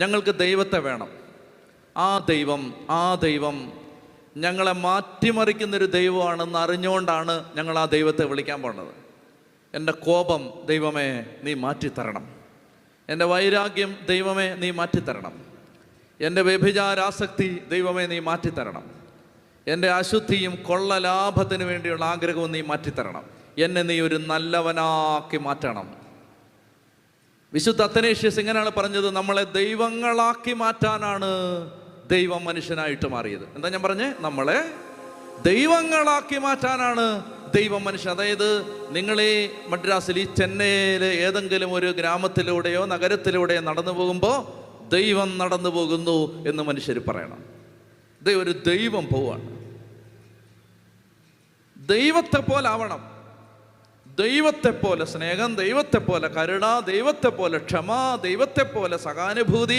ഞങ്ങൾക്ക് ദൈവത്തെ വേണം. ആ ദൈവം ഞങ്ങളെ മാറ്റിമറിക്കുന്നൊരു ദൈവമാണെന്ന് അറിഞ്ഞുകൊണ്ടാണ് ഞങ്ങൾ ആ ദൈവത്തെ വിളിക്കാൻ പോകുന്നത്. എൻ്റെ കോപം ദൈവമേ നീ മാറ്റിത്തരണം, എൻ്റെ വൈരാഗ്യം ദൈവമേ നീ മാറ്റിത്തരണം, എൻ്റെ വ്യഭിചാരാസക്തി ദൈവമേ നീ മാറ്റിത്തരണം, എൻ്റെ അശുദ്ധിയും കൊള്ള ലാഭത്തിന് വേണ്ടിയുള്ള ആഗ്രഹവും നീ മാറ്റിത്തരണം, എന്നെ നീ ഒരു നല്ലവനാക്കി മാറ്റണം. വിശുദ്ധ അത്തനേഷ്യസ് ഇങ്ങനെയാണ് പറഞ്ഞത്, നമ്മളെ ദൈവങ്ങളാക്കി മാറ്റാനാണ് ദൈവം മനുഷ്യനായിട്ട് മാറിയത്. എന്താ ഞാൻ പറഞ്ഞേ? നമ്മളെ ദൈവങ്ങളാക്കി മാറ്റാനാണ് ദൈവം മനുഷ്യൻ. അതായത് നിങ്ങളീ മദ്രാസിൽ, ഈ ചെന്നൈയിൽ ഏതെങ്കിലും ഒരു ഗ്രാമത്തിലൂടെയോ നഗരത്തിലൂടെയോ നടന്നു പോകുമ്പോൾ ദൈവം നടന്നു പോകുന്നു എന്ന് മനുഷ്യർ പറയണം. ഒരു ദൈവം പോവാണ്. ദൈവത്തെ പോലെ ആവണം. ദൈവത്തെ പോലെ സ്നേഹം, ദൈവത്തെ പോലെ കരുണ, ദൈവത്തെ പോലെ ക്ഷമ, ദൈവത്തെ പോലെ സഹാനുഭൂതി,